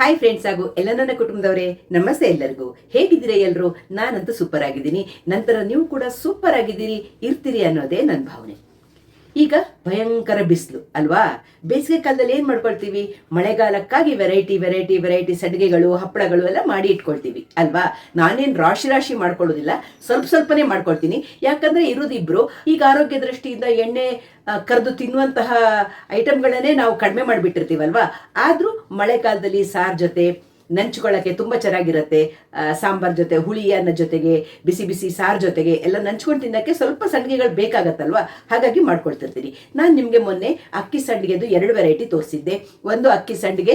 Hi friends ಹಾಗೂ ಎಲ್ಲ ನನ್ನ ಕುಟುಂಬದವರೇ, ನಮಸ್ತೆ ಎಲ್ಲರಿಗೂ. ಹೇಗಿದ್ದೀರಾ ಎಲ್ಲರೂ? ನಾನಂತೂ ಸೂಪರ್ ಆಗಿದ್ದೀನಿ. ನಂತರ ನೀವು ಕೂಡ ಸೂಪರ್ ಆಗಿದ್ದೀರಿ, ಇರ್ತೀರಿ ಅನ್ನೋದೇ ನನ್ನ ಭಾವನೆ. ಈಗ ಭಯಂಕರ ಬಿಸಿಲು ಅಲ್ವಾ? ಬೇಸಿಗೆ ಕಾಲದಲ್ಲಿ ಏನು ಮಾಡ್ಕೊಳ್ತೀವಿ? ಮಳೆಗಾಲಕ್ಕಾಗಿ ವೆರೈಟಿ ಸಡ್ಗೆಗಳು, ಹಪ್ಪಳಗಳು ಎಲ್ಲ ಮಾಡಿ ಇಟ್ಕೊಳ್ತೀವಿ ಅಲ್ವಾ? ನಾನೇನು ರಾಶಿ ಮಾಡ್ಕೊಳ್ಳೋದಿಲ್ಲ, ಸ್ವಲ್ಪನೇ ಮಾಡ್ಕೊಳ್ತೀನಿ. ಯಾಕಂದ್ರೆ ಇರೋದಿಬ್ರು. ಈಗ ಆರೋಗ್ಯ ದೃಷ್ಟಿಯಿಂದ ಎಣ್ಣೆ ಕರೆದು ತಿನ್ನುವಂತಹ ಐಟಮ್ಗಳನ್ನೇ ನಾವು ಕಡಿಮೆ ಮಾಡಿಬಿಟ್ಟಿರ್ತೀವಲ್ವಾ? ಆದರೂ ಮಳೆಗಾಲದಲ್ಲಿ ಸಾರು ಜೊತೆ ನಂಚ್ಕೊಳ್ಳೋಕ್ಕೆ ತುಂಬ ಚೆನ್ನಾಗಿರುತ್ತೆ. ಸಾಂಬಾರ್ ಜೊತೆ, ಹುಳಿ ಅನ್ನ ಜೊತೆಗೆ, ಬಿಸಿ ಸಾರು ಜೊತೆಗೆ ಎಲ್ಲ ನಂಚ್ಕೊಂಡು ತಿನ್ನೋಕ್ಕೆ ಸ್ವಲ್ಪ ಸಂಡಿಗೆಗಳು ಬೇಕಾಗತ್ತಲ್ವಾ? ಹಾಗಾಗಿ ಮಾಡ್ಕೊಳ್ತಿರ್ತೀನಿ. ನಾನು ನಿಮಗೆ ಮೊನ್ನೆ ಅಕ್ಕಿ ಸಂಡಿಗೆದು 2 ವೆರೈಟಿ ತೋರಿಸಿದ್ದೆ. ಒಂದು ಅಕ್ಕಿ ಸಂಡಿಗೆ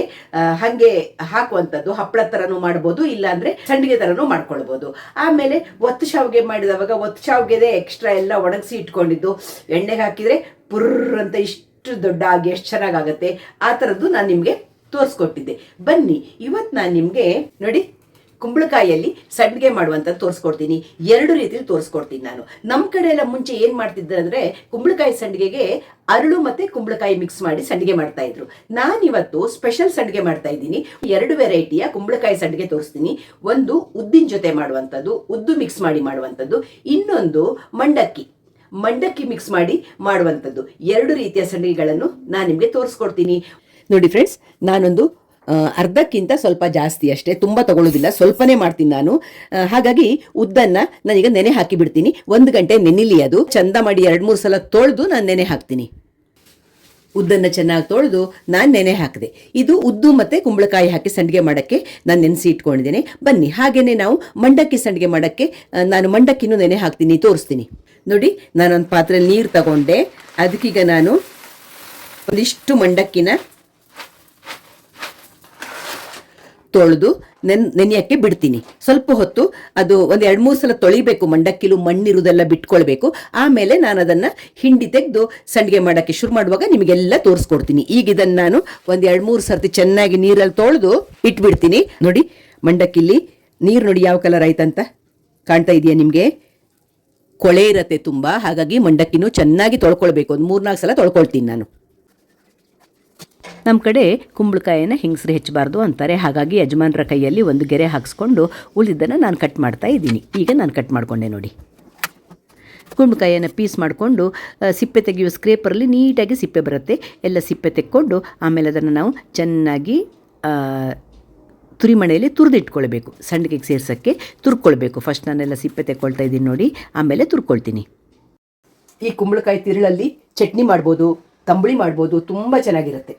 ಹಾಗೆ ಹಾಕುವಂಥದ್ದು, ಹಪ್ಪಳ ಥರನೂ ಮಾಡ್ಬೋದು, ಇಲ್ಲಾಂದರೆ ಸಂಡಿಗೆ ಥರನೂ ಮಾಡ್ಕೊಳ್ಬೋದು. ಆಮೇಲೆ ಒತ್ತು ಶಾವಿಗೆ ಮಾಡಿದವಾಗ ಒತ್ತು ಶಾವಿಗೆದೇ ಎಕ್ಸ್ಟ್ರಾ ಎಲ್ಲ ಒಣಗಿಸಿ ಇಟ್ಕೊಂಡಿದ್ದು ಎಣ್ಣೆಗೆ ಹಾಕಿದರೆ ಪುರ್ರ್ ಅಂತ ಇಷ್ಟು ದೊಡ್ಡ ಆಗಿ ಎಷ್ಟು ಚೆನ್ನಾಗಾಗತ್ತೆ, ಆ ಥರದ್ದು ನಾನು ನಿಮಗೆ ತೋರಿಸ್ಕೊಟ್ಟಿದ್ದೆ. ಬನ್ನಿ, ಇವತ್ತು ನಾನು ನಿಮಗೆ ನೋಡಿ ಕುಂಬಳಕಾಯಿಯಲ್ಲಿ ಸಂಡಿಗೆ ಮಾಡುವಂಥದ್ದು ತೋರಿಸ್ಕೊಡ್ತೀನಿ. 2 ರೀತಿಯಲ್ಲಿ ತೋರಿಸ್ಕೊಡ್ತೀನಿ. ನಾನು ನಮ್ಮ ಕಡೆ ಎಲ್ಲ ಮುಂಚೆ ಏನು ಮಾಡ್ತಿದ್ದೆ ಅಂದರೆ, ಕುಂಬಳಕಾಯಿ ಸಂಡಿಗೆಗೆ ಅರಳು ಮತ್ತು ಕುಂಬಳಕಾಯಿ ಮಿಕ್ಸ್ ಮಾಡಿ ಸಂಡಿಗೆ ಮಾಡ್ತಾ ಇದ್ರು. ನಾನಿವತ್ತು ಸ್ಪೆಷಲ್ ಸಂಡಿಗೆ ಮಾಡ್ತಾ ಇದ್ದೀನಿ. 2 ವೆರೈಟಿಯ ಕುಂಬಳಕಾಯಿ ಸಂಡಿಗೆ ತೋರಿಸ್ತೀನಿ. ಒಂದು ಉದ್ದಿನ ಜೊತೆ ಮಾಡುವಂಥದ್ದು, ಉದ್ದು ಮಿಕ್ಸ್ ಮಾಡಿ ಮಾಡುವಂಥದ್ದು. ಇನ್ನೊಂದು ಮಂಡಕ್ಕಿ ಮಿಕ್ಸ್ ಮಾಡಿ ಮಾಡುವಂಥದ್ದು. 2 ರೀತಿಯ ಸಂಡಿಗೆಗಳನ್ನು ನಾನು ನಿಮಗೆ ತೋರಿಸ್ಕೊಡ್ತೀನಿ. ನೋಡಿ ಫ್ರೆಂಡ್ಸ್, ನಾನೊಂದು ಅರ್ಧಕ್ಕಿಂತ ಸ್ವಲ್ಪ ಜಾಸ್ತಿ ಅಷ್ಟೇ, ತುಂಬ ತಗೊಳ್ಳೋದಿಲ್ಲ, ಸ್ವಲ್ಪನೇ ಮಾಡ್ತೀನಿ ನಾನು. ಹಾಗಾಗಿ ಉದ್ದನ್ನು ನಾನೀಗ ನೆನೆ ಹಾಕಿ ಬಿಡ್ತೀನಿ. 1 ಗಂಟೆ ನೆನಿಲಿ. ಅದು ಚಂದ ಮಾಡಿ 2-3 ಸಲ ತೊಳೆದು ನಾನು ನೆನೆ ಹಾಕ್ತೀನಿ. ಉದ್ದನ್ನು ಚೆನ್ನಾಗಿ ತೊಳೆದು ನಾನು ನೆನೆ ಹಾಕಿದೆ. ಇದು ಉದ್ದು ಮತ್ತು ಕುಂಬಳಕಾಯಿ ಹಾಕಿ ಸಂಡಿಗೆ ಮಾಡೋಕ್ಕೆ ನಾನು ನೆನೆಸಿ ಇಟ್ಕೊಂಡಿದ್ದೇನೆ. ಬನ್ನಿ, ಹಾಗೆಯೇ ನಾವು ಮಂಡಕ್ಕಿ ಸಂಡಿಗೆ ಮಾಡೋಕ್ಕೆ ನಾನು ಮಂಡಕ್ಕಿನೂ ನೆನೆ ಹಾಕ್ತೀನಿ, ತೋರಿಸ್ತೀನಿ. ನೋಡಿ, ನಾನೊಂದು ಪಾತ್ರೆಯಲ್ಲಿ ನೀರು ತಗೊಂಡೆ. ಅದಕ್ಕೀಗ ನಾನು ಒಂದಿಷ್ಟು ಮಂಡಕ್ಕಿನ ತೊಳೆದು ನೆನೆಯೋಕ್ಕೆ ಬಿಡ್ತೀನಿ. ಸ್ವಲ್ಪ ಹೊತ್ತು ಅದು ಒಂದು 2-3 ಸಲ ತೊಳಿಬೇಕು. ಮಂಡಕ್ಕಿಲು ಮಣ್ಣಿರುವುದೆಲ್ಲ ಬಿಟ್ಕೊಳ್ಬೇಕು. ಆಮೇಲೆ ನಾನು ಅದನ್ನು ಹಿಂಡಿ ತೆಗೆದು ಸಂಡಿಗೆ ಮಾಡೋಕ್ಕೆ ಶುರು ಮಾಡುವಾಗ ನಿಮಗೆಲ್ಲ ತೋರಿಸ್ಕೊಡ್ತೀನಿ. ಈಗ ಇದನ್ನು ನಾನು ಒಂದು 2-3 ಸರ್ತಿ ಚೆನ್ನಾಗಿ ನೀರಲ್ಲಿ ತೊಳೆದು ಇಟ್ಬಿಡ್ತೀನಿ. ನೋಡಿ, ಮಂಡಕ್ಕಿಲಿ ನೀರು ನೋಡಿ ಯಾವ ಕಲರ್ ಆಯ್ತಂತ ಕಾಣ್ತಾ ಇದೆಯಾ ನಿಮಗೆ? ಕೊಳೆ ಇರತ್ತೆ ತುಂಬ. ಹಾಗಾಗಿ ಮಂಡಕ್ಕಿನೂ ಚೆನ್ನಾಗಿ ತೊಳ್ಕೊಳ್ಬೇಕು. ಒಂದು 3-4 ಸಲ ತೊಳ್ಕೊಳ್ತೀನಿ ನಾನು. ನಮ್ಮ ಕಡೆ ಕುಂಬಳಕಾಯಿನ ಹೆಂಗಸ್ರು ಹೆಚ್ಚಬಾರ್ದು ಅಂತಾರೆ. ಹಾಗಾಗಿ ಯಜಮಾನರ ಕೈಯಲ್ಲಿ ಒಂದು ಗೆರೆ ಹಾಕಿಸ್ಕೊಂಡು ಉಳಿದಿದ್ದನ್ನು ನಾನು ಕಟ್ ಮಾಡ್ತಾ ಇದ್ದೀನಿ. ಈಗ ನಾನು ಕಟ್ ಮಾಡಿಕೊಂಡೆ ನೋಡಿ. ಕುಂಬಳಕಾಯಿಯನ್ನು ಪೀಸ್ ಮಾಡಿಕೊಂಡು ಸಿಪ್ಪೆ ತೆಗೆಯುವ ಸ್ಕ್ರೇಪರಲ್ಲಿ ನೀಟಾಗಿ ಸಿಪ್ಪೆ ಬರುತ್ತೆ. ಎಲ್ಲ ಸಿಪ್ಪೆ ತೆಕ್ಕೊಂಡು ಆಮೇಲೆ ಅದನ್ನು ನಾವು ಚೆನ್ನಾಗಿ ತುರಿಮಣೆಯಲ್ಲಿ ತುರಿದಿಟ್ಕೊಳ್ಬೇಕು. ಸಂಡಿಗೆಗೆ ಸೇರ್ಸೋಕ್ಕೆ ತುರ್ಕೊಳ್ಬೇಕು. ಫಸ್ಟ್ ನಾನೆಲ್ಲ ಸಿಪ್ಪೆ ತೆಕ್ಕೊಳ್ತಾ ಇದ್ದೀನಿ ನೋಡಿ, ಆಮೇಲೆ ತುರ್ಕೊಳ್ತೀನಿ. ಈ ಕುಂಬಳಕಾಯಿ ತಿರುಳಲ್ಲಿ ಚಟ್ನಿ ಮಾಡ್ಬೋದು, ತಂಬುಳಿ ಮಾಡ್ಬೋದು, ತುಂಬ ಚೆನ್ನಾಗಿರುತ್ತೆ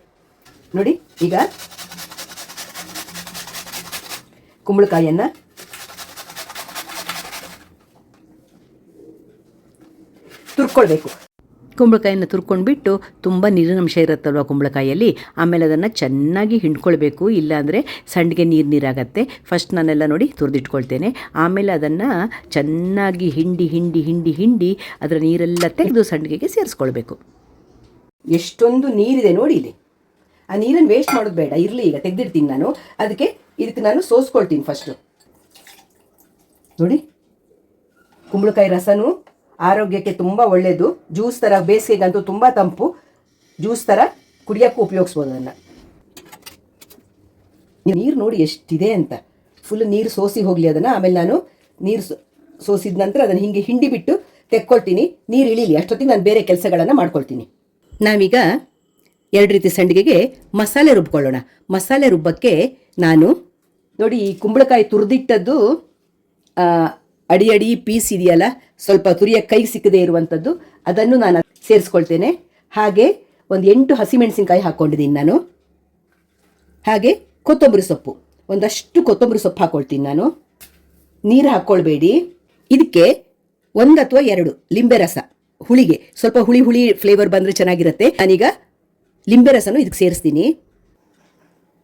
ನೋಡಿ. ಈಗ ಕುಂಬಳಕಾಯಿಯನ್ನು ತುರ್ಕೊಳ್ಬೇಕು. ಕುಂಬಳಕಾಯಿಯನ್ನು ತುರ್ಕೊಂಡ್ಬಿಟ್ಟು, ತುಂಬ ನೀರಿನಂಶ ಇರುತ್ತಲ್ವ ಕುಂಬಳಕಾಯಲ್ಲಿ, ಆಮೇಲೆ ಅದನ್ನು ಚೆನ್ನಾಗಿ ಹಿಂಡ್ಕೊಳ್ಬೇಕು. ಇಲ್ಲಾಂದರೆ ಸಂಡಿಗೆ ನೀರಾಗತ್ತೆ. ಫಸ್ಟ್ ನಾನೆಲ್ಲ ನೋಡಿ ತುರಿದಿಟ್ಕೊಳ್ತೇನೆ. ಆಮೇಲೆ ಅದನ್ನು ಚೆನ್ನಾಗಿ ಹಿಂಡಿ ಅದರ ನೀರೆಲ್ಲ ತೆಗೆದು ಸಂಡಿಗೆಗೆ ಸೇರಿಸ್ಕೊಳ್ಬೇಕು. ಎಷ್ಟೊಂದು ನೀರಿದೆ ನೋಡಿ ಇಲ್ಲಿ. ಆ ನೀರನ್ನು ವೇಸ್ಟ್ ಮಾಡೋದು ಬೇಡ, ಇರಲಿ. ಈಗ ತೆಗೆದಿಡ್ತೀನಿ ನಾನು. ಇದಕ್ಕೆ ನಾನು ಸೋಸ್ಕೊಳ್ತೀನಿ ಫಸ್ಟು. ನೋಡಿ, ಕುಂಬಳಕಾಯಿ ರಸನೂ ಆರೋಗ್ಯಕ್ಕೆ ತುಂಬ ಒಳ್ಳೆಯದು. ಜ್ಯೂಸ್ ಥರ, ಬೇಸಿಗೆಗಂತೂ ತುಂಬ ತಂಪು. ಜ್ಯೂಸ್ ಥರ ಕುಡಿಯೋಕ್ಕೂ ಉಪಯೋಗಿಸ್ಬೋದು ಅದನ್ನು. ನೀರು ನೋಡಿ ಎಷ್ಟಿದೆ ಅಂತ. ಫುಲ್ ನೀರು ಸೋಸಿ ಹೋಗಲಿ ಅದನ್ನು. ಆಮೇಲೆ ನಾನು ನೀರು ಸೋಸಿದ ನಂತರ ಅದನ್ನು ಹಿಂಗೆ ಹಿಂಡಿಬಿಟ್ಟು ತೆಕ್ಕೊಳ್ತೀನಿ. ನೀರು ಇಳೀಲಿ ಅಷ್ಟೊತ್ತಿಗೆ ನಾನು ಬೇರೆ ಕೆಲಸಗಳನ್ನು ಮಾಡ್ಕೊಳ್ತೀನಿ. ನಾವೀಗ 2 ರೀತಿ ಸಂಡಿಗೆಗೆ ಮಸಾಲೆ ರುಬ್ಕೊಳ್ಳೋಣ. ಮಸಾಲೆ ರುಬ್ಬಕ್ಕೆ ನಾನು ನೋಡಿ, ಈ ಕುಂಬಳಕಾಯಿ ತುರಿದಿಟ್ಟದ್ದು ಅಡಿ ಪೀಸ್ ಇದೆಯಲ್ಲ, ಸ್ವಲ್ಪ ತುರಿಯೋಕ್ಕೆ ಕೈಗೆ ಸಿಕ್ಕದೇ ಇರುವಂಥದ್ದು, ಅದನ್ನು ನಾನು ಸೇರಿಸ್ಕೊಳ್ತೇನೆ. ಹಾಗೆ ಒಂದು 8 ಹಸಿಮೆಣಸಿನ್ಕಾಯಿ ಹಾಕ್ಕೊಂಡಿದ್ದೀನಿ ನಾನು. ಹಾಗೆ ಕೊತ್ತಂಬರಿ ಸೊಪ್ಪು, ಒಂದಷ್ಟು ಕೊತ್ತಂಬರಿ ಸೊಪ್ಪು ಹಾಕ್ಕೊಳ್ತೀನಿ ನಾನು. ನೀರು ಹಾಕ್ಕೊಳ್ಬೇಡಿ. ಇದಕ್ಕೆ 1 ಅಥವಾ 2 ಲಿಂಬೆ ರಸ, ಹುಳಿಗೆ ಸ್ವಲ್ಪ ಹುಳಿ ಫ್ಲೇವರ್ ಬಂದರೆ ಚೆನ್ನಾಗಿರುತ್ತೆ. ನಾನೀಗ ಲಿಂಬೆ ರಸನೂ ಇದಕ್ಕೆ ಸೇರಿಸ್ತೀನಿ.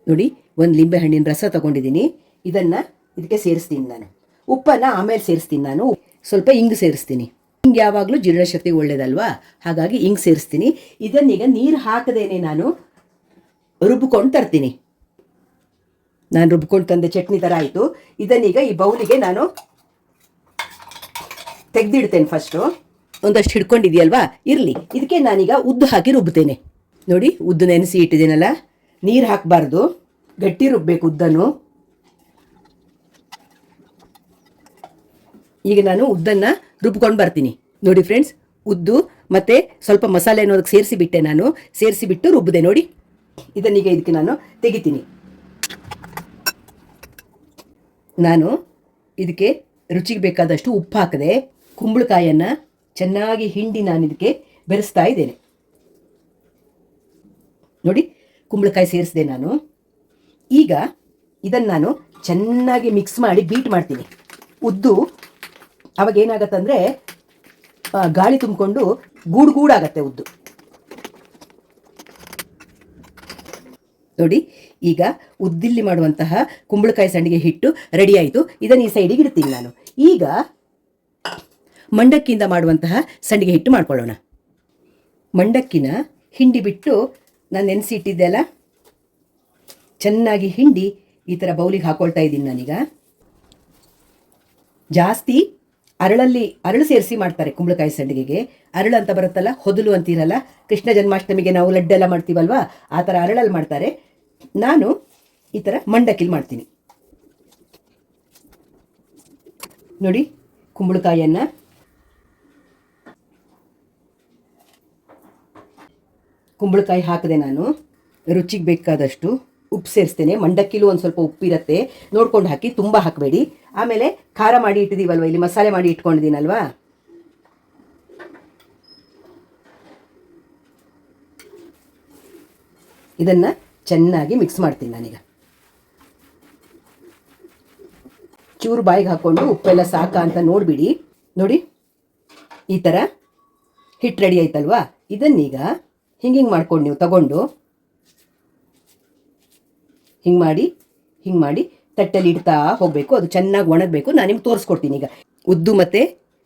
ನೋಡಿ, 1 ಲಿಂಬೆ ಹಣ್ಣಿನ ರಸ ತಗೊಂಡಿದ್ದೀನಿ. ಇದನ್ನು ಇದಕ್ಕೆ ಸೇರಿಸ್ತೀನಿ ನಾನು. ಉಪ್ಪನ್ನು ಆಮೇಲೆ ಸೇರಿಸ್ತೀನಿ ನಾನು. ಸ್ವಲ್ಪ ಇಂಗು ಸೇರಿಸ್ತೀನಿ. ಹಿಂಗೆ ಯಾವಾಗಲೂ ಜೀರ್ಣಶಕ್ತಿಗೆ ಒಳ್ಳೇದಲ್ವಾ? ಹಾಗಾಗಿ ಇಂಗು ಸೇರಿಸ್ತೀನಿ. ಇದನ್ನೀಗ ನೀರು ಹಾಕದೇನೆ ನಾನು ರುಬ್ಕೊಂಡು ತರ್ತೀನಿ. ನಾನು ರುಬ್ಕೊಂಡು ತಂದೆ ಚಟ್ನಿ ಥರ ಆಯಿತು. ಇದನ್ನೀಗ ಈ ಬೌಲಿಗೆ ನಾನು ತೆಗೆದಿಡ್ತೇನೆ. ಫಸ್ಟು ಒಂದಷ್ಟು ಹಿಡ್ಕೊಂಡಿದೆಯಲ್ವಾ, ಇರಲಿ. ಇದಕ್ಕೆ ನಾನೀಗ ಉದ್ದು ಹಾಕಿ ರುಬ್ತೇನೆ. ನೋಡಿ, ಉದ್ದು ನೆನೆಸಿ ಇಟ್ಟಿದ್ದೀನಲ್ಲ, ನೀರು ಹಾಕಬಾರ್ದು. ಗಟ್ಟಿ ರುಬ್ಬಬೇಕು ಉದ್ದನ್ನು. ಈಗ ನಾನು ಉದ್ದನ್ನು ರುಬ್ಕೊಂಡು ಬರ್ತೀನಿ. ನೋಡಿ ಫ್ರೆಂಡ್ಸ್, ಉದ್ದು ಮತ್ತು ಸ್ವಲ್ಪ ಮಸಾಲೆ ಅನ್ನೋದಕ್ಕೆ ಸೇರಿಸಿಬಿಟ್ಟೆ, ನಾನು ಸೇರಿಸಿಬಿಟ್ಟು ರುಬ್ಬಿದೆ ನೋಡಿ. ಇದನ್ನೀಗ ಇದಕ್ಕೆ ನಾನು ತೆಗಿತೀನಿ. ನಾನು ಇದಕ್ಕೆ ರುಚಿಗೆ ಬೇಕಾದಷ್ಟು ಉಪ್ಪು ಹಾಕಿದೆ. ಕುಂಬಳಕಾಯನ್ನು ಚೆನ್ನಾಗಿ ಹಿಂಡಿ ನಾನು ಇದಕ್ಕೆ ಬೆರೆಸ್ತಾ ಇದ್ದೇನೆ. ನೋಡಿ, ಕುಂಬಳಕಾಯಿ ಸೇರಿಸಿದೆ ನಾನು. ಈಗ ಇದನ್ನು ನಾನು ಚೆನ್ನಾಗಿ ಮಿಕ್ಸ್ ಮಾಡಿ ಬೀಟ್ ಮಾಡ್ತೀನಿ. ಉದ್ದು ಅವಾಗ ಏನಾಗತ್ತಂದರೆ ಗಾಳಿ ತುಂಬಿಕೊಂಡು ಗೂಡಾಗತ್ತೆ ಉದ್ದು. ನೋಡಿ, ಈಗ ಉದ್ದಿಲ್ಲಿ ಮಾಡುವಂತಹ ಕುಂಬಳಕಾಯಿ ಸಂಡಿಗೆ ಹಿಟ್ಟು ರೆಡಿ ಆಯಿತು. ಇದನ್ನು ಈ ಸೈಡಿಗೆ ಇಡ್ತೀನಿ ನಾನು. ಈಗ ಮಂಡಕ್ಕಿಯಿಂದ ಮಾಡುವಂತಹ ಸಂಡಿಗೆ ಹಿಟ್ಟು ಮಾಡ್ಕೊಳ್ಳೋಣ. ಮಂಡಕ್ಕಿನ ಹಿಂಡಿ ಬಿಟ್ಟು ನಾನು ನೆನೆಸಿ ಇಟ್ಟಿದ್ದೆ ಅಲ್ಲ, ಚೆನ್ನಾಗಿ ಹಿಂಡಿ ಈ ಥರ ಬೌಲಿಗೆ ಹಾಕೊಳ್ತಾ ಇದ್ದೀನಿ ನಾನೀಗ. ಜಾಸ್ತಿ ಅರಳು ಸೇರಿಸಿ ಮಾಡ್ತಾರೆ ಕುಂಬಳಕಾಯಿ ಸಂಡಿಗೆಗೆ. ಅರಳು ಅಂತ ಬರುತ್ತಲ್ಲ, ಹೊದಲು ಅಂತೀರಲ್ಲ, ಕೃಷ್ಣ ಜನ್ಮಾಷ್ಟಮಿಗೆ ನಾವು ಲಡ್ಡೆಲ್ಲ ಮಾಡ್ತೀವಲ್ವಾ, ಆ ಥರ ಅರಳಲ್ಲಿ ಮಾಡ್ತಾರೆ. ನಾನು ಈ ಥರ ಮಂಡಕ್ಕಿಲಿ ಮಾಡ್ತೀನಿ. ನೋಡಿ, ಕುಂಬಳಕಾಯಿಯನ್ನು ಕುಂಬಳಕಾಯಿ ಹಾಕಿದೆ ನಾನು. ರುಚಿಗೆ ಬೇಕಾದಷ್ಟು ಉಪ್ಪು ಸೇರಿಸ್ತೇನೆ. ಮಂಡಕ್ಕಿಲೂ ಒಂದು ಸ್ವಲ್ಪ ಉಪ್ಪಿರುತ್ತೆ, ನೋಡ್ಕೊಂಡು ಹಾಕಿ, ತುಂಬ ಹಾಕಬೇಡಿ. ಆಮೇಲೆ ಖಾರ ಮಾಡಿ ಇಟ್ಟಿದ್ದೀವಲ್ವ, ಇಲ್ಲಿ ಮಸಾಲೆ ಮಾಡಿ ಇಟ್ಕೊಂಡಿದ್ದೀನಲ್ವಾ, ಇದನ್ನು ಚೆನ್ನಾಗಿ ಮಿಕ್ಸ್ ಮಾಡ್ತೀನಿ ನಾನೀಗ. ಚೂರು ಬಾಯಿಗೆ ಹಾಕ್ಕೊಂಡು ಉಪ್ಪೆಲ್ಲ ಸಾಕಾ ಅಂತ ನೋಡಿಬಿಡಿ. ನೋಡಿ, ಈ ಥರ ಹಿಟ್ಟು ರೆಡಿ ಆಯ್ತಲ್ವಾ. ಇದನ್ನೀಗ ಹಿಂಗೆ ಮಾಡ್ಕೊಂಡು ನೀವು ತಗೊಂಡು ಹಿಂಗೆ ಮಾಡಿ ತಟ್ಟೆಲ್ಲಿ ಇಡ್ತಾ ಹೋಗಬೇಕು. ಅದು ಚೆನ್ನಾಗಿ ಒಣಗಬೇಕು. ನಾನು ನಿಮ್ಗೆ ತೋರಿಸ್ಕೊಡ್ತೀನಿ. ಈಗ ಉದ್ದು ಮತ್ತು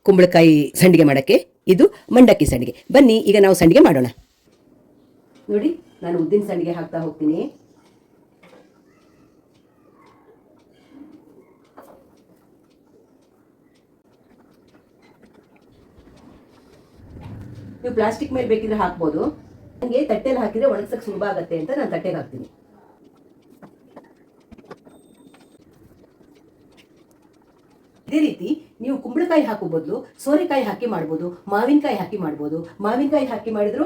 ಕುಂಬಳಕಾಯಿ ಸಂಡಿಗೆ ಮಾಡೋಕ್ಕೆ ಇದು ಮಂಡಕ್ಕಿ ಸಂಡಿಗೆ. ಬನ್ನಿ ಈಗ ನಾವು ಸಂಡಿಗೆ ಮಾಡೋಣ. ನೋಡಿ, ನಾನು ಉದ್ದಿನ ಸಂಡಿಗೆ ಹಾಕ್ತಾ ಹೋಗ್ತೀನಿ. ನೀವು ಪ್ಲಾಸ್ಟಿಕ್ ಮೇಲೆ ಬೇಕಿದ್ರೆ ಹಾಕ್ಬೋದು. ನನಗೆ ತಟ್ಟೆಲಿ ಹಾಕಿದ್ರೆ ಒಣಗ್ಸಕ್ಕೆ ಸುಲಭ ಆಗುತ್ತೆ ಅಂತ ನಾನು ತಟ್ಟೆಗೆ ಹಾಕ್ತೀನಿ. ಇದೇ ರೀತಿ ನೀವು ಕುಂಬಳಕಾಯಿ ಹಾಕೋ ಬದಲು ಸೋರೆಕಾಯಿ ಹಾಕಿ ಮಾಡ್ಬೋದು, ಮಾವಿನಕಾಯಿ ಹಾಕಿ ಮಾಡ್ಬೋದು. ಮಾವಿನಕಾಯಿ ಹಾಕಿ ಮಾಡಿದ್ರು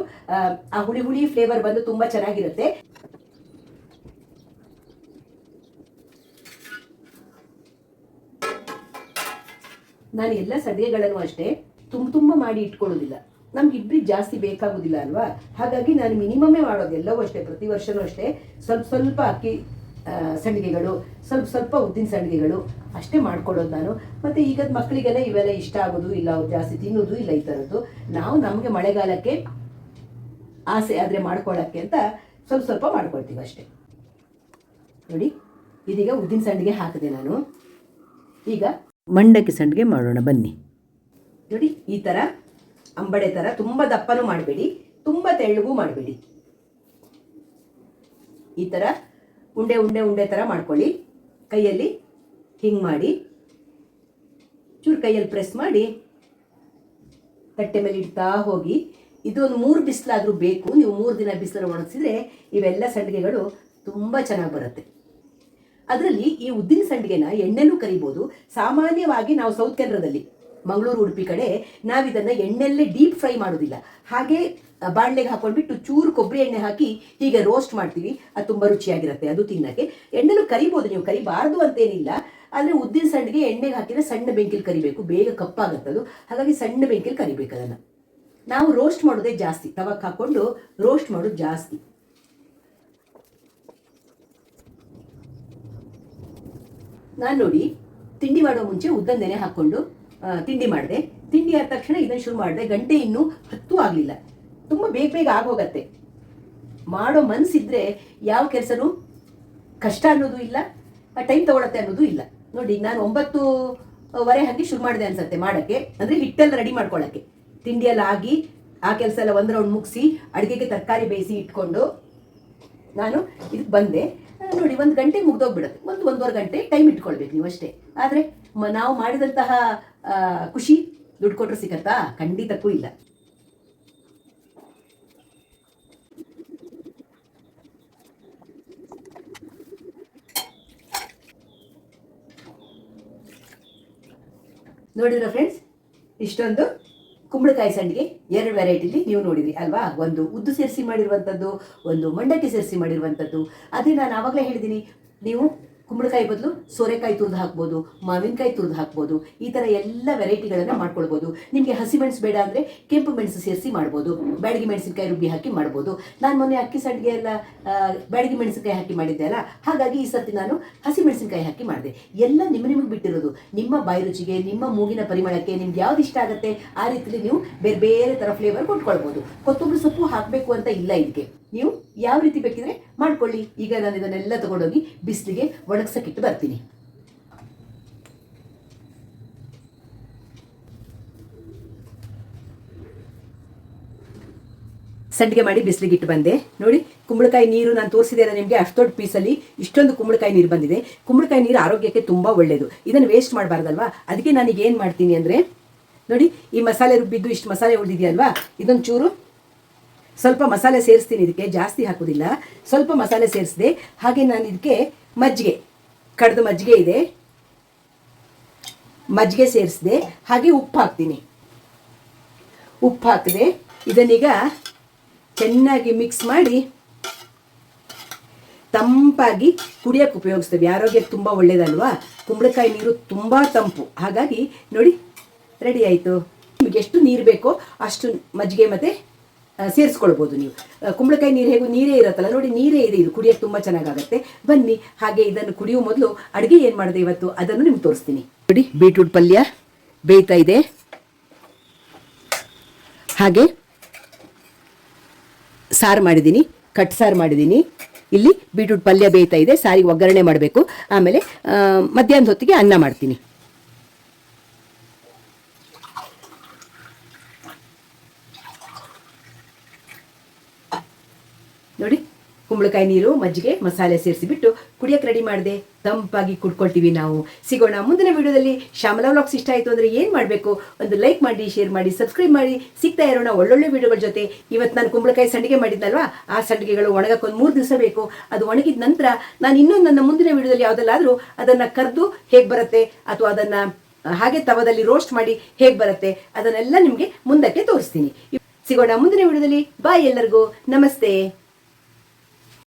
ಆ ಹುಳಿ ಫ್ಲೇವರ್ ಬಂದು ತುಂಬ ಚೆನ್ನಾಗಿರುತ್ತೆ. ನಾನು ಎಲ್ಲ ಸಂಡಿಗೆಗಳನ್ನು ಅಷ್ಟೇ ತುಂಬ ಮಾಡಿ ಇಟ್ಕೊಳ್ಳೋದಿಲ್ಲ. ನಮ್ಗೆ ಇಬ್ಬರಿಗೆ ಜಾಸ್ತಿ ಬೇಕಾಗೋದಿಲ್ಲ ಅಲ್ವಾ, ಹಾಗಾಗಿ ನಾನು ಮಿನಿಮಮ್ಮೇ ಮಾಡೋದು. ಎಲ್ಲವೂ ಅಷ್ಟೇ, ಪ್ರತಿ ವರ್ಷವೂ ಅಷ್ಟೇ ಸ್ವಲ್ಪ ಅಕ್ಕಿ ಸಂಡಿಗೆಗಳು, ಸ್ವಲ್ಪ ಉದ್ದಿನ ಸಂಡಿಗೆಗಳು ಅಷ್ಟೇ ಮಾಡ್ಕೊಡೋದು ನಾನು. ಮತ್ತು ಈಗ ಮಕ್ಕಳಿಗೆಲ್ಲ ಇವೆಲ್ಲ ಇಷ್ಟ ಆಗೋದು ಇಲ್ಲ, ಅವ್ರು ಜಾಸ್ತಿ ತಿನ್ನೋದು ಇಲ್ಲ ಈ ಥರದ್ದು. ನಾವು ನಮಗೆ ಮಳೆಗಾಲಕ್ಕೆ ಆಸೆ ಆದರೆ ಮಾಡ್ಕೊಳ್ಳೋಕ್ಕೆ ಅಂತ ಸ್ವಲ್ಪ ಮಾಡ್ಕೊಳ್ತೀವಿ ಅಷ್ಟೇ. ನೋಡಿ, ಇದೀಗ ಉದ್ದಿನ ಸಂಡಿಗೆ ಹಾಕಿದೆ ನಾನು. ಈಗ ಮಂಡಕ್ಕಿ ಸಂಡಿಗೆ ಮಾಡೋಣ ಬನ್ನಿ. ನೋಡಿ, ಈ ಥರ ಅಂಬಡೆ ಥರ ತುಂಬ ದಪ್ಪನೂ ಮಾಡಬೇಡಿ, ತುಂಬ ತೆಳ್ಳಗೂ ಮಾಡಬೇಡಿ. ಈ ಥರ ಉಂಡೆ ಥರ ಮಾಡ್ಕೊಳ್ಳಿ. ಕೈಯಲ್ಲಿ ಹಿಂಗೆ ಮಾಡಿ, ಚೂರು ಕೈಯಲ್ಲಿ ಪ್ರೆಸ್ ಮಾಡಿ ತಟ್ಟೆ ಮೇಲೆ ಇಡ್ತಾ ಹೋಗಿ. ಇದು ಒಂದು 3 ಬಿಸಿಲಾದರೂ ಬೇಕು. ನೀವು 3 ದಿನ ಬಿಸಿಲನ್ನು ಒಣಗಿಸಿದ್ರೆ ಇವೆಲ್ಲ ಸಂಡಿಗೆಗಳು ತುಂಬ ಚೆನ್ನಾಗಿ ಬರುತ್ತೆ. ಅದರಲ್ಲಿ ಈ ಉದ್ದಿನ ಸಂಡಿಗೆನ ಎಣ್ಣೆಲ್ಲೂ ಕರಿಬೋದು. ಸಾಮಾನ್ಯವಾಗಿ ನಾವು ಸೌತ್ ಕೇಂದ್ರದಲ್ಲಿ, ಮಂಗಳೂರು ಉಡುಪಿ ಕಡೆ ನಾವಿದನ್ನು ಎಣ್ಣೆಲ್ಲೇ ಡೀಪ್ ಫ್ರೈ ಮಾಡೋದಿಲ್ಲ. ಹಾಗೆ ಬಾಣಲೆಗೆ ಹಾಕೊಂಡ್ಬಿಟ್ಟು ಚೂರು ಕೊಬ್ಬರಿ ಎಣ್ಣೆ ಹಾಕಿ ಹೀಗೆ ರೋಸ್ಟ್ ಮಾಡ್ತೀವಿ. ಅದು ತುಂಬ ರುಚಿಯಾಗಿರುತ್ತೆ ಅದು ತಿನ್ನೋಕ್ಕೆ. ಎಣ್ಣೆನೂ ಕರಿಬೋದು, ನೀವು ಕರಿಬಾರ್ದು ಅಂತೇನಿಲ್ಲ. ಆದರೆ ಉದ್ದಿನ ಸಂಡಿಗೆ ಎಣ್ಣೆಗೆ ಹಾಕಿದರೆ ಸಣ್ಣ ಬೆಂಕಿಲಿ ಕರಿಬೇಕು, ಬೇಗ ಕಪ್ಪಾಗುತ್ತದು. ಹಾಗಾಗಿ ಸಣ್ಣ ಬೆಂಕಿಲಿ ಕರಿಬೇಕು ಅದನ್ನು. ನಾವು ರೋಸ್ಟ್ ಮಾಡೋದೇ ಜಾಸ್ತಿ, ತವಕ್ಕೆ ಹಾಕ್ಕೊಂಡು ರೋಸ್ಟ್ ಮಾಡೋದು ಜಾಸ್ತಿ. ನಾನು ನೋಡಿ, ತಿಂಡಿ ಮಾಡೋ ಮುಂಚೆ ಉದ್ದಿನ ನೆನೆ ಹಾಕ್ಕೊಂಡು ತಿಂಡಿ ಮಾಡಿದೆ. ತಿಂಡಿ ಆದ ತಕ್ಷಣ ಇದನ್ನು ಶುರು ಮಾಡಿದೆ. ಗಂಟೆ ಇನ್ನೂ 10 ಆಗಲಿಲ್ಲ. ತುಂಬ ಬೇಗ ಆಗೋಗತ್ತೆ. ಮಾಡೋ ಮನಸ್ಸಿದ್ರೆ ಯಾವ ಕೆಲಸನೂ ಕಷ್ಟ ಅನ್ನೋದು ಇಲ್ಲ, ಟೈಮ್ ತಗೊಳತ್ತೆ ಅನ್ನೋದು ಇಲ್ಲ. ನೋಡಿ, ನಾನು 9:15 ಹಾಗೆ ಶುರು ಮಾಡಿದೆ ಅನ್ಸುತ್ತೆ ಮಾಡೋಕ್ಕೆ. ಅಂದರೆ ಹಿಟ್ಟೆಲ್ಲ ರೆಡಿ ಮಾಡ್ಕೊಳ್ಳೋಕ್ಕೆ, ತಿಂಡಿಯೆಲ್ಲ ಆಗಿ ಆ ಕೆಲಸ ಎಲ್ಲ ಒಂದು ರೌಂಡ್ ಮುಗಿಸಿ ಅಡುಗೆಗೆ ತರಕಾರಿ ಬೇಯಿಸಿ ಇಟ್ಕೊಂಡು ನಾನು ಇದಕ್ಕೆ ಬಂದೆ. ನೋಡಿ, 1 ಗಂಟೆ ಮುಗ್ದೋಗ್ಬಿಡುತ್ತೆ. 1-1.5 ಗಂಟೆ ಟೈಮ್ ಇಟ್ಕೊಳ್ಬೇಕು ನೀವು ಅಷ್ಟೇ. ಆದರೆ ನಾವು ಮಾಡಿದಂತಹ ಖುಷಿ ದುಡ್ಡು ಕೊಟ್ಟರೆ ಸಿಗತ್ತಾ? ಖಂಡಿತಕ್ಕೂ ಇಲ್ಲ. ನೋಡಿದ್ರ ಫ್ರೆಂಡ್ಸ್, ಇಷ್ಟೊಂದು ಕುಂಬಳಕಾಯಿ ಸಂಡಿಗೆ 2 ವೆರೈಟಿಲಿ ನೀವು ನೋಡಿದ್ರಿ ಅಲ್ವಾ. ಒಂದು ಉದ್ದು ಸೇರಿಸಿ ಮಾಡಿರುವಂಥದ್ದು, ಒಂದು ಮಂಡಕ್ಕಿ ಸೇರಿಸಿ ಮಾಡಿರುವಂಥದ್ದು. ಅದೇ ನಾನು ಆವಾಗಲೇ ಹೇಳಿದ್ದೀನಿ, ನೀವು ಕುಂಬಳಕಾಯಿ ಬದಲು ಸೋರೆಕಾಯಿ ತುರಿದು ಹಾಕ್ಬೋದು, ಮಾವಿನಕಾಯಿ ತುರಿದು ಹಾಕ್ಬೋದು. ಈ ಥರ ಎಲ್ಲ ವೆರೈಟಿಗಳನ್ನು ಮಾಡ್ಕೊಳ್ಬೋದು. ನಿಮಗೆ ಹಸಿಮೆಣಸು ಬೇಡ ಅಂದರೆ ಕೆಂಪು ಮೆಣಸು ಸೇರಿಸಿ ಮಾಡ್ಬೋದು, ಬ್ಯಾಡಗಿ ಮೆಣಸಿನಕಾಯಿ ರುಬ್ಬಿ ಹಾಕಿ ಮಾಡ್ಬೋದು. ನಾನು ಮೊನ್ನೆ ಅಕ್ಕಿ ಸಂಡಿಗೆ ಎಲ್ಲ ಬ್ಯಾಡಗಿ ಮೆಣಸಿನಕಾಯಿ ಹಾಕಿ ಮಾಡಿದ್ದೆ ಅಲ್ಲ, ಹಾಗಾಗಿ ಈ ಸರ್ತಿ ನಾನು ಹಸಿ ಮೆಣಸಿನಕಾಯಿ ಹಾಕಿ ಮಾಡಿದೆ. ಎಲ್ಲ ನಿಮಗೆ ಬಿಟ್ಟಿರೋದು, ನಿಮ್ಮ ಬಾಯಿ ರುಚಿಗೆ, ನಿಮ್ಮ ಮೂಗಿನ ಪರಿಮಳಕ್ಕೆ ನಿಮ್ಗೆ ಯಾವ್ದು ಇಷ್ಟ ಆಗುತ್ತೆ ಆ ರೀತಿಯಲ್ಲಿ ನೀವು ಬೇರೆ ಬೇರೆ ಥರ ಫ್ಲೇವರ್ ಕೊಟ್ಕೊಳ್ಬೋದು. ಕೊತ್ತಂಬರಿ ಸೊಪ್ಪು ಹಾಕಬೇಕು ಅಂತ ಇಲ್ಲ, ಇದಕ್ಕೆ ನೀವು ಯಾವ ರೀತಿ ಬೇಕಿದ್ರೆ ಮಾಡ್ಕೊಳ್ಳಿ. ಈಗ ನಾನು ಇದನ್ನೆಲ್ಲ ತಗೊಂಡೋಗಿ ಬಿಸಿಲಿಗೆ ಒಣಗ್ಸಕ್ಕಿಟ್ಟು ಬರ್ತೀನಿ. ಸಂಡಿಗೆ ಮಾಡಿ ಬಿಸಿಲಿಗೆ ಇಟ್ಟು ಬಂದೆ. ನೋಡಿ, ಕುಂಬಳಕಾಯಿ ನೀರು ನಾನು ತೋರಿಸಿದೆ ನಿಮಗೆ, ಅಷ್ಟು ದೊಡ್ಡ ಪೀಸಲ್ಲಿ ಇಷ್ಟೊಂದು ಕುಂಬಳಕಾಯಿ ನೀರು ಬಂದಿದೆ. ಕುಂಬಳಕಾಯಿ ನೀರು ಆರೋಗ್ಯಕ್ಕೆ ತುಂಬ ಒಳ್ಳೆಯದು, ಇದನ್ನು ವೇಸ್ಟ್ ಮಾಡಬಾರ್ದಲ್ವಾ. ಅದಕ್ಕೆ ನಾನೀಗ ಏನು ಮಾಡ್ತೀನಿ ಅಂದರೆ, ನೋಡಿ ಈ ಮಸಾಲೆ ರುಬ್ಬಿದ್ದು ಇಷ್ಟು ಮಸಾಲೆ ಉಳಿದಿದೆಯಲ್ವಾ, ಇದೊಂದು ಚೂರು ಸ್ವಲ್ಪ ಮಸಾಲೆ ಸೇರಿಸ್ತೀನಿ. ಇದಕ್ಕೆ ಜಾಸ್ತಿ ಹಾಕೋದಿಲ್ಲ, ಸ್ವಲ್ಪ ಮಸಾಲೆ ಸೇರಿಸಿದೆ. ಹಾಗೆ ನಾನು ಇದಕ್ಕೆ ಮಜ್ಜಿಗೆ, ಕಡ್ದು ಮಜ್ಜಿಗೆ ಇದೆ, ಮಜ್ಜಿಗೆ ಸೇರಿಸಿದೆ. ಹಾಗೆ ಉಪ್ಪು ಹಾಕ್ತೀನಿ. ಉಪ್ಪು ಹಾಕಿದೆ. ಇದನ್ನೀಗ ಚೆನ್ನಾಗಿ ಮಿಕ್ಸ್ ಮಾಡಿ ತಂಪಾಗಿ ಕುಡಿಯೋಕ್ಕೆ ಉಪಯೋಗಿಸ್ತೇವೆ. ಆರೋಗ್ಯಕ್ಕೆ ತುಂಬ ಒಳ್ಳೆಯದಲ್ವಾ. ಕುಂಬಳಕಾಯಿ ನೀರು ತುಂಬ ತಂಪು, ಹಾಗಾಗಿ ನೋಡಿ ರೆಡಿ ಆಯಿತು. ನಿಮಗೆ ಎಷ್ಟು ನೀರು ಬೇಕೋ ಅಷ್ಟು ಮಜ್ಜಿಗೆ ಮತ್ತು ಸೇರಿಸ್ಕೊಳ್ಬೋದು ನೀವು. ಕುಂಬಳಕಾಯಿ ನೀರು ಹೇಗೂ ನೀರೇ ಇರುತ್ತಲ್ಲ, ನೋಡಿ ನೀರೇ ಇದೆ, ಇದು ಕುಡಿಯೋಕ್ಕೆ ತುಂಬ ಚೆನ್ನಾಗಾಗುತ್ತೆ. ಬನ್ನಿ, ಹಾಗೆ ಇದನ್ನು ಕುಡಿಯುವ ಮೊದಲು ಅಡುಗೆ ಏನು ಮಾಡಿದೆ ಇವತ್ತು ಅದನ್ನು ನಿಮ್ಗೆ ತೋರಿಸ್ತೀನಿ. ನೋಡಿ, ಬೀಟ್ರೂಟ್ ಪಲ್ಯ ಬೇಯ್ತಾ ಇದೆ. ಹಾಗೆ ಸಾರು ಮಾಡಿದ್ದೀನಿ, ಕಟ್ ಸಾರು ಮಾಡಿದ್ದೀನಿ. ಇಲ್ಲಿ ಬೀಟ್ರೂಟ್ ಪಲ್ಯ ಬೇಯ್ತಾ ಇದೆ, ಸಾರಿಗೆ ಒಗ್ಗರಣೆ ಮಾಡಬೇಕು. ಆಮೇಲೆ ಮಧ್ಯಾಹ್ನದ ಹೊತ್ತಿಗೆ ಅನ್ನ ಮಾಡ್ತೀನಿ. ನೋಡಿ, ಕುಂಬಳಕಾಯಿ ನೀರು, ಮಜ್ಜಿಗೆ, ಮಸಾಲೆ ಸೇರಿಸಿಬಿಟ್ಟು ಕುಡಿಯೋಕ್ಕೆ ರೆಡಿ ಮಾಡಿದೆ. ತಂಪಾಗಿ ಕುಡ್ಕೊಳ್ತೀವಿ ನಾವು. ಸಿಗೋಣ ಮುಂದಿನ ವಿಡಿಯೋದಲ್ಲಿ. ಶ್ಯಾಮಲಾ ವ್ಲಾಗ್ಸ್ ಇಷ್ಟ ಆಯಿತು ಅಂದರೆ ಏನು ಮಾಡಬೇಕು? ಒಂದು ಲೈಕ್ ಮಾಡಿ, ಶೇರ್ ಮಾಡಿ, ಸಬ್ಸ್ಕ್ರೈಬ್ ಮಾಡಿ. ಸಿಗ್ತಾ ಇರೋಣ ಒಳ್ಳೊಳ್ಳೆ ವಿಡಿಯೋಗಳ ಜೊತೆ. ಇವತ್ತು ನಾನು ಕುಂಬಳಕಾಯಿ ಸಂಡಿಗೆ ಮಾಡಿದ್ನಲ್ವಾ, ಆ ಸಂಡಿಗೆಗಳು ಒಣಗಕ್ಕೊಂದು 3 ದಿವಸ ಬೇಕು. ಅದು ಒಣಗಿದ ನಂತರ ನಾನು ಇನ್ನೂ ನನ್ನ ಮುಂದಿನ ವಿಡಿಯೋದಲ್ಲಿ ಯಾವುದಲ್ಲಾದರೂ ಅದನ್ನು ಕರೆದು ಹೇಗೆ ಬರುತ್ತೆ, ಅಥವಾ ಅದನ್ನು ಹಾಗೆ ತವದಲ್ಲಿ ರೋಸ್ಟ್ ಮಾಡಿ ಹೇಗೆ ಬರುತ್ತೆ, ಅದನ್ನೆಲ್ಲ ನಿಮಗೆ ಮುಂದಕ್ಕೆ ತೋರಿಸ್ತೀನಿ. ಸಿಗೋಣ ಮುಂದಿನ ವಿಡಿಯೋದಲ್ಲಿ. ಬಾಯ್, ಎಲ್ಲರಿಗೂ ನಮಸ್ತೆ.